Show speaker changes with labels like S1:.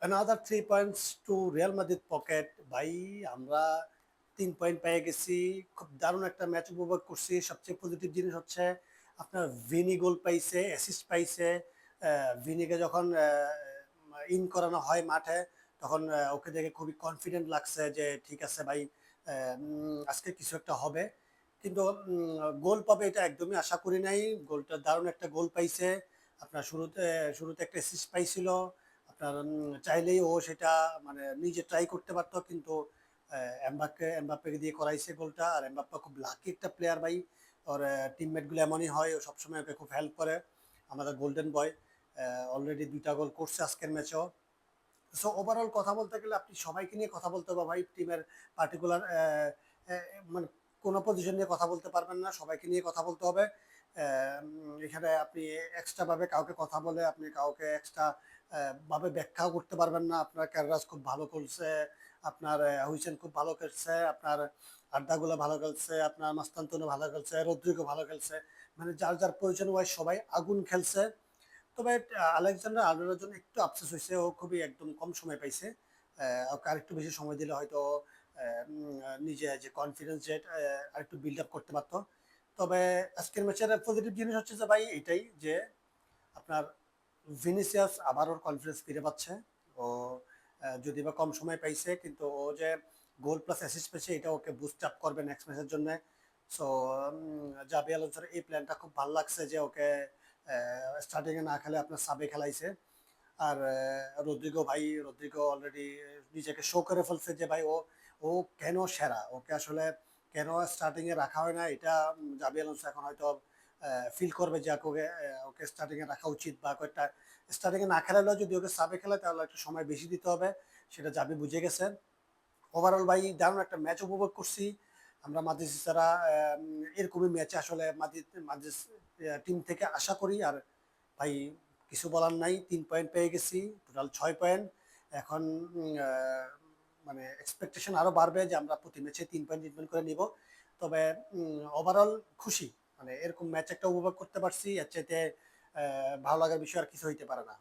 S1: another 3 points to Real Madrid pocket. ভাই আমরা 3 point পেয়ে গেছি। খুব দারুণ একটা ম্যাচ উপভোগ করছি। সবচেয়ে পজিটিভ জিনিস হচ্ছে আপনার ভিনি গোল পাইছে, অ্যাসিস্ট পাইছে। ভিনিকে যখন ইন করানো হয় মাঠে, তখন ওকে দেখে খুবই কনফিডেন্ট লাগছে যে ঠিক আছে ভাই, আজকে কিছু একটা হবে। কিন্তু গোল পাবে এটা একদমই আশা করি নাই। গোলটা দারুণ একটা গোল পাইছে। আপনার শুরুতে শুরুতে একটা অ্যাসিস্ট পাইছিল। আপনার চাইলেই ও সেটা মানে নিজে ট্রাই করতে পারতো, কিন্তু এমবাপ্পেকে দিয়ে করাইছে গোলটা। আর এমবাপ্পা খুব লাকি একটা প্লেয়ার ভাই। ওর টিমমেট গুলো এমনই হয়, ও সবসময় ওকে খুব হেল্প করে। আমাদের গোল্ডেন বয় অলরেডি 2টা গোল করছে আজকের ম্যাচেও। সো ওভারঅল কথা বলতে গেলে আপনি সবাইকে নিয়ে কথা বলতে হবে ভাই। টিমের পার্টিকুলার মানে কোনো পজিশন নিয়ে কথা বলতে পারবেন না, সবাইকে নিয়ে কথা বলতে হবে। এখানে আপনি এক্সট্রা ভাবে কাউকে কথা বলে আপনি কাউকে এক্সট্রা ভাবে ব্যাখ্যাও করতে পারবেন না। আপনার ক্যাররাস খুব ভালো করছে, আপনার হুইসেন খুব ভালো খেলছে, আপনার আড্ডাগুলো ভালো খেলছে, আপনার মাস্তান্তনু ভালো খেলছে, রদ্রিগো ভালো খেলছে। মানে যার যার প্রয়োজন ওয়াইজ সবাই আগুন খেলছে। তবে আলেকজান্ডার আর্নল্ডের জন্য একটু আফসোস হয়েছে, ও খুবই একদম কম সময় পাইছে। ওকে আরেকটু বেশি সময় দিলে হয়তো নিজে যে কনফিডেন্স যে আরেকটু বিল্ড আপ করতে পারতো। তবে আজকের ম্যাচের পজিটিভ জিনিস হচ্ছে যে ভাই এটাই যে আপনার ভিনিসিয়াস আবার ওর কনফিডেন্স ফিরে পাচ্ছে। ও যদি বা কম সময় পাইছে, কিন্তু ও যে গোল প্লাস অ্যাসিস্ট পেয়েছে এটা ওকে বুস্ট আপ করবে নেক্সট ম্যাচের জন্য। সো জাবি আলোনসোর এই প্ল্যানটা খুব ভালো লাগছে যে ওকে স্টার্টিংয়ে না খেলে আপনার সাবে খেলাইছে। আর রদ্রিগো অলরেডি নিজেকে শো করে ফেলছে যে ভাই ও ও কেন সেরা, ওকে আসলে কেন স্টার্টিং এ রাখা হয় না। এটা জাবি আলোনসো এখন হয়তো ফিল করবে যে ওকে ওকে স্টার্টিং এ রাখা উচিত, বা কয়েকটা স্টার্টিং এ না খেলালেও যদি ওকে সাবে খেলায় তাহলে একটু সময় বেশি দিতে হবে। সেটা জাবি বুঝে গেছে। ওভারঅল ভাই দারুণ একটা ম্যাচ উপভোগ করছি আমরা মাদ্রিস্তারা। এরকমই ম্যাচে আসলে মাদ্রিস টিম থেকে আশা করি। আর ভাই কিছু বলার নাই, 3 পয়েন্ট পেয়ে গেছি, টোটাল 6 পয়েন্ট। এখন মানে এক্সপেকটেশন আরো বাড়বে যে আমরা প্রতি ম্যাচে 3 পয়েন্ট করে নিব। তবে ওভারঅল খুশি, মানে এরকম ম্যাচ একটা উপভোগ করতে পারছি, এর চাইতে ভালো লাগার বিষয় আর কিছু হইতে পারে না।